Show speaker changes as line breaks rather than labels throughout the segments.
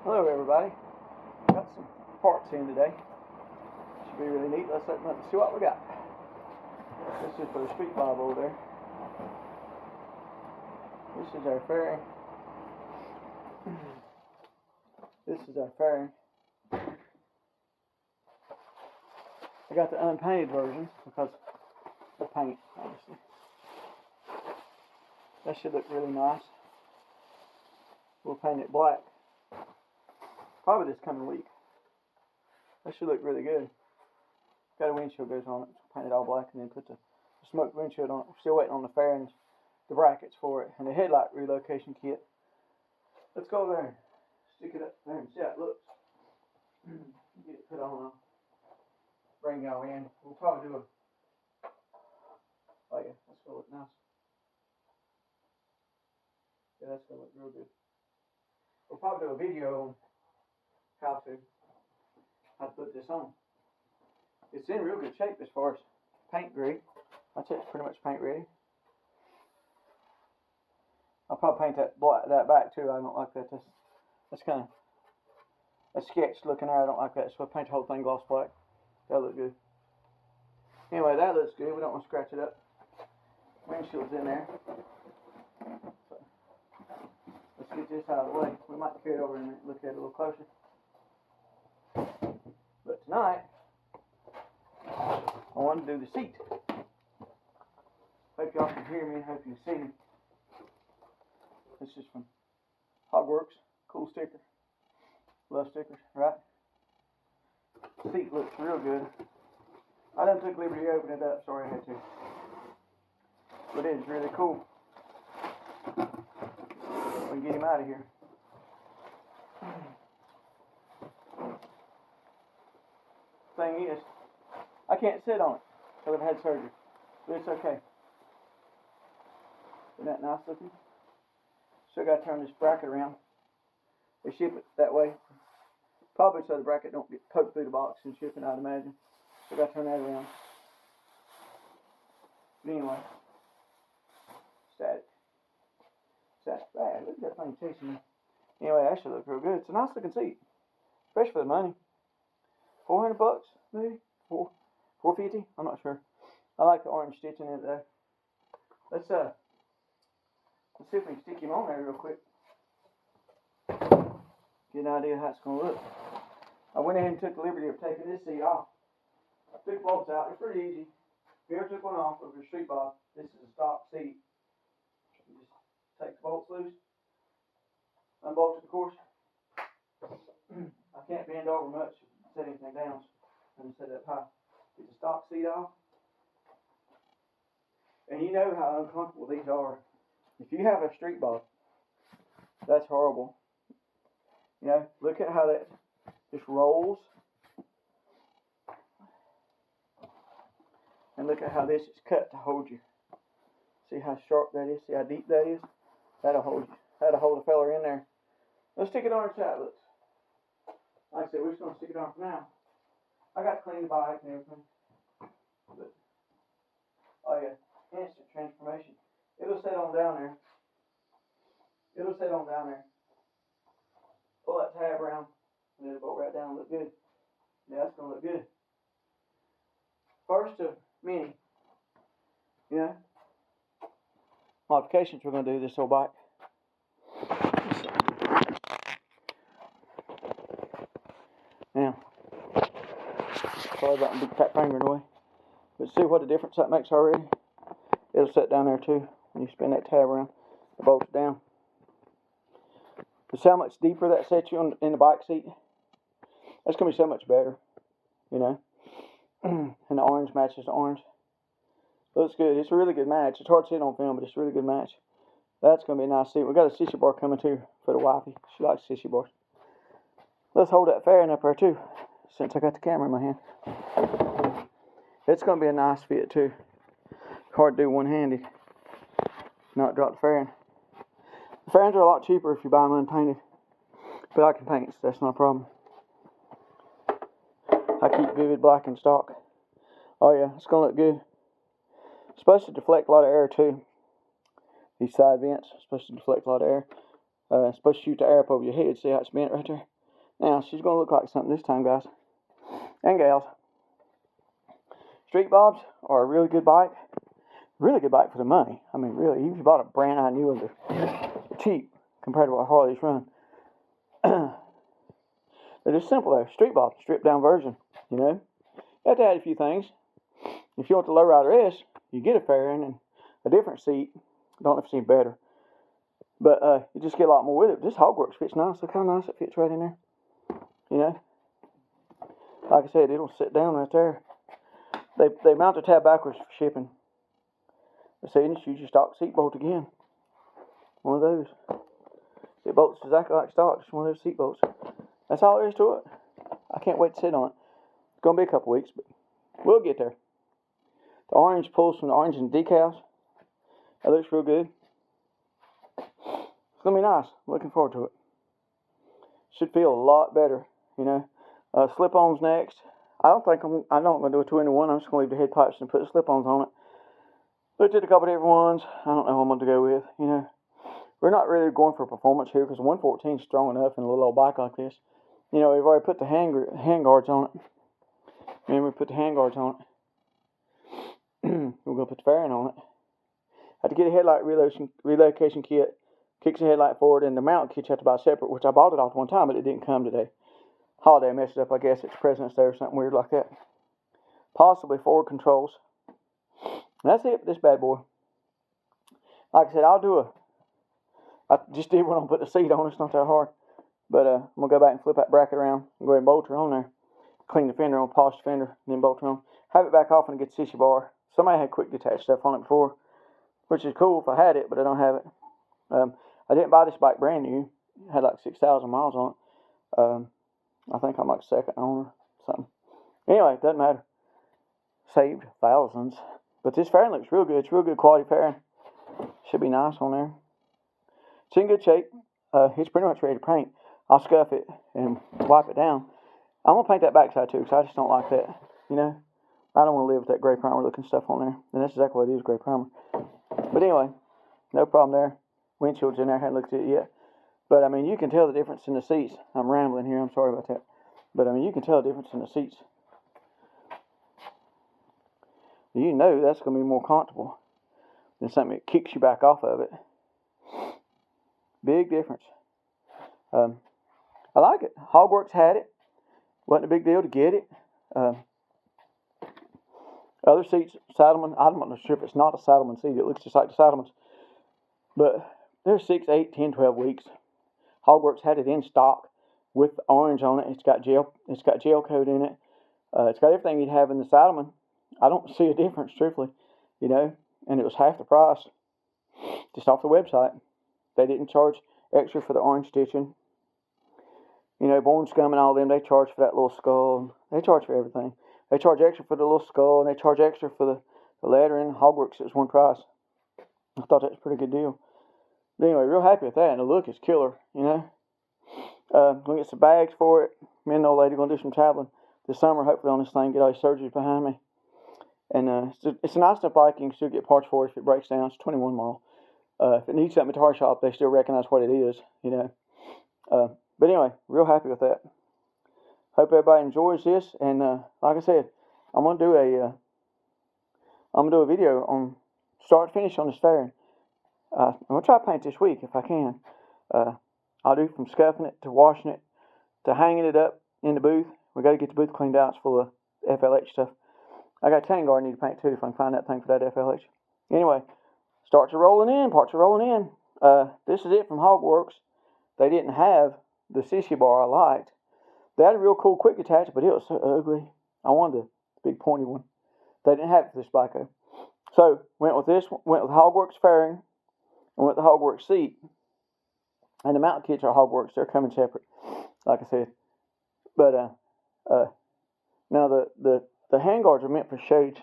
Hello everybody. Got some parts in today. Should be really neat. Let's open up and see what we got. This is for the street bob over there. This is our fairing. This is our fairing. I got the unpainted version because the paint, obviously. That should look really nice. We'll paint it black. Probably this coming week. That should look really good. Got a windshield goes on it. So paint it all black and then put the smoked windshield on it. We're still waiting on the fairings, the brackets for it, and the headlight relocation kit. Let's go over there and stick it up there and see how it looks. Get it put on. Bring y'all in. We'll probably do a. Oh yeah, that's gonna look nice. Yeah, that's gonna look real good. We'll probably do a video on how to put this on. It's in real good shape as far as paint grade. I'd say it's pretty much paint ready. I'll probably paint that back too. I don't like that. That's kind of a sketch looking there. I don't like that. So I'll paint the whole thing gloss black. That'll look good. Anyway, that looks good. We don't want to scratch it up. Windshield's in there. So, let's get this out of the way. We might carry it over and look at it a little closer. But tonight, I want to do the seat. Hope y'all can hear me and hope you can see me. This is from Hogworks. Cool sticker. Love stickers, right? The seat looks real good. I done took liberty to open it up. Sorry I had to. But it is really cool. We can get him out of here. Thing is, I can't sit on it because I've had surgery. But it's okay. Isn't that nice looking? Still got to turn this bracket around. They ship it that way. Probably so the bracket don't get poked through the box and shipping, I'd imagine. Still got to turn that around. But anyway. Static. Bad. Look at that thing chasing me. Anyway, that should look real good. It's a nice looking seat. Especially for the money. $400 maybe? $450? I'm not sure. I like the orange stitching in it there. Let's see if we can stick him on there real quick. Get an idea how it's gonna look. I went ahead and took the liberty of taking this seat off. I took bolts out. It's pretty easy. If you ever took one off of your street bob, this is a stock seat. You just take the bolts loose. Unbolt it, of course. I can't bend over much to set anything down. I'm gonna set it up high. Get the stock seat off. And you know how uncomfortable these are. If you have a street bob, that's horrible. You know, look at how that just rolls. And look at how this is cut to hold you. See how sharp that is? See how deep that is? That'll hold you. That'll hold a feller in there. Let's stick it on and see how it looks. Like I said, we're just going to stick it on for now. I got to clean the bike and everything. But, oh yeah, instant transformation. It'll set on down there. It'll set on down there. Pull that tab around and it'll bolt right down and look good. Yeah, that's going to look good. First of many, you know, modifications we're going to do to this old bike. Now, sorry about my big fat finger in the way. But see what a difference that makes already? It'll set down there too when you spin that tab around. It bolts down. See how much deeper that sets you in the bike seat? That's going to be so much better, you know. And the orange matches the orange. Looks good. It's a really good match. It's hard to see it on film, but it's a really good match. That's going to be a nice seat. We got a sissy bar coming too for the wifey. She likes sissy bars. Let's hold that fairing up there too, since I got the camera in my hand. It's going to be a nice fit too. Hard to do one-handed. Not drop the fairing. The fairings are a lot cheaper if you buy them unpainted. But I can paint, so that's not a problem. I keep vivid black in stock. Oh yeah, it's going to look good. It's supposed to deflect a lot of air too. These side vents are supposed to deflect a lot of air. It's supposed to shoot the air up over your head. See how it's bent right there? Now, she's going to look like something this time, guys and gals. Street Bobs are a really good bike. Really good bike for the money. I mean, really, even if you bought a brand I knew of, they're cheap compared to what Harleys run. They're just simple though. Street Bob, stripped down version. You know, you have to add a few things. If you want the Lowrider S, you get a fairing and a different seat. I don't know if it's any better, but you just get a lot more with it. This Hogworks fits nice. Look how nice it fits right in there. You know, like I said, it'll sit down right there. They mount the tab backwards for shipping. See, and just use your stock seat bolt again. One of those. It bolts exactly like stock, just one of those seat bolts. That's all there is to it. I can't wait to sit on it. It's going to be a couple weeks, but we'll get there. The orange pulls from the orange and decals. That looks real good. It's going to be nice. I'm looking forward to it. Should feel a lot better, you know. Slip-ons next. I don't think I'm going to do a 2-in-1. I'm just going to leave the head pipes and put the slip-ons on it. Looked at a couple different ones. I don't know what I'm going to go with, you know. We're not really going for performance here because 114 is strong enough in a little old bike like this. You know, we've already put the hand guards on it. And we put the hand guards on it. We're going to put the fairing on it. I had to get a headlight relocation kit. Kicks the headlight forward, and the mount kit you have to buy separate, which I bought it off one time, but it didn't come today. Holiday messed it up, I guess. It's President's Day or something weird like that. Possibly forward controls. And that's it for this bad boy. Like I said, I just did one on put the seat on. It's not that hard. But I'm going to go back and flip that bracket around and go ahead and bolt her on there. Clean the fender on, polish the fender, and then bolt her on. Have it back off and get the sissy bar. Somebody had quick detach stuff on it before, which is cool if I had it, but I don't have it. I didn't buy this bike brand new. It had like 6,000 miles on it. I think I'm like second owner, something. Anyway, doesn't matter. Saved thousands. But this fairing looks real good. It's real good quality fairing. Should be nice on there. It's in good shape. It's pretty much ready to paint. I'll scuff it and wipe it down. I'm going to paint that backside too because I just don't like that. You know, I don't want to live with that gray primer looking stuff on there. And that's exactly what it is, gray primer. But anyway, no problem there. Windshield's in there. I haven't looked at it yet. But I mean, you can tell the difference in the seats. I'm rambling here. I'm sorry about that. But I mean, you can tell the difference in the seats. You know that's going to be more comfortable than something that kicks you back off of it. Big difference. I like it. Hogworks had it. Wasn't a big deal to get it. Other seats, Saddlemen, I'm not sure if it's not a Saddlemen seat. It looks just like the Saddlemens. But they're 6, 8, 10, 12 weeks. Hogworks had it in stock with the orange on it. It's got gel coat in it. It's got everything you'd have in the Saddlemen. I don't see a difference, truthfully, you know, and it was half the price, just off the website. They didn't charge extra for the orange stitching. You know, Born Scum and all them, they charge for that little skull. They charge for everything. They charge extra for the little skull, and they charge extra for the lettering. Hogworks, it was one price. I thought that was a pretty good deal. But anyway, real happy with that, and the look is killer, you know. Gonna get some bags for it. Me and the old lady gonna do some traveling this summer, hopefully on this thing, get all these surgeries behind me. And it's a nice enough bike. You can still get parts for it if it breaks down. It's 21 mile. If it needs something at the car shop, they still recognize what it is, you know. But anyway, real happy with that. Hope everybody enjoys this. And like I said, I'm gonna do a video on start to finish on this fairing. I'm gonna try to paint this week if I can. I'll do from scuffing it to washing it to hanging it up in the booth. We got to get the booth cleaned out. It's full of FLH stuff. I got a tanning guard I need to paint too if I can find that thing for that FLH. Anyway, parts are rolling in. This is it from Hogworks. They didn't have the sissy bar I liked. They had a real cool quick detach, but it was so ugly. I wanted the big pointy one. They didn't have it for this bike. So went with the Hogworks fairing and went with the Hogworks seat. And the mountain kits are Hogworks. They're coming separate, like I said. But now the handguards are meant for shades.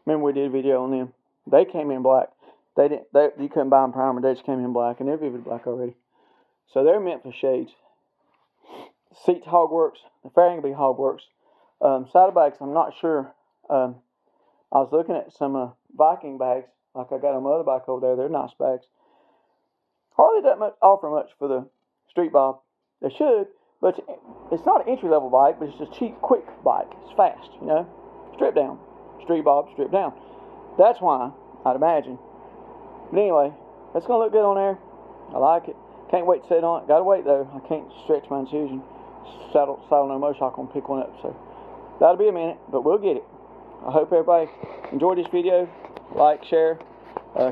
Remember we did a video on them. They came in black. You couldn't buy them primer. They just came in black, and they're vivid black already. So they're meant for shades. Seats Hogworks. The fairing will be Hogworks. Saddlebags, I'm not sure. I was looking at some Viking bags, like I got on my other bike over there. They're nice bags. Harley doesn't offer much for the Street Bob. They should, But it's not an entry-level bike, but it's a cheap, quick bike. It's fast, you know. Strip down. Street Bob, strip down. That's why, I'd imagine. But anyway, that's going to look good on there. I like it. Can't wait to sit on it. Gotta wait, though. I can't stretch my incision. Saddle no motorcycle and pick one up. So that'll be a minute, but we'll get it. I hope everybody enjoyed this video. Like, share,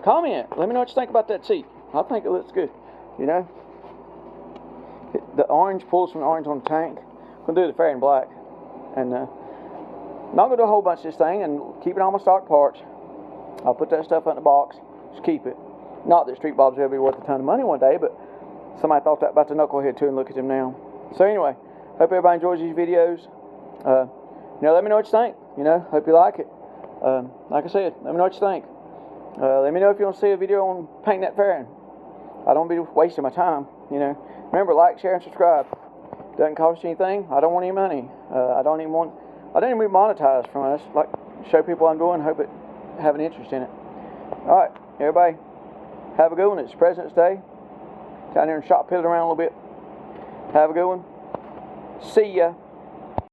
comment. Let me know what you think about that seat. I think it looks good, you know. The orange pulls from the orange on the tank. I'm going to do the Faraday black. And I'm not going to do a whole bunch of this thing and keep it on my stock parts. I'll put that stuff in the box. Just keep it. Not that Street Bob's going to be worth a ton of money one day, but somebody thought that about the knucklehead too, and look at him now. So anyway, hope everybody enjoys these videos. You know, let me know what you think. You know, hope you like it. Like I said, let me know what you think. Let me know if you want to see a video on painting that fairing. I don't be wasting my time, you know. Remember, like, share, and subscribe. Doesn't cost you anything. I don't want any money. I don't even be monetized from us. Like, show people what I'm doing, hope it have an interest in it. Alright, everybody, have a good one. It's President's Day. Down here and shop piddling around a little bit. Have a good one. See ya.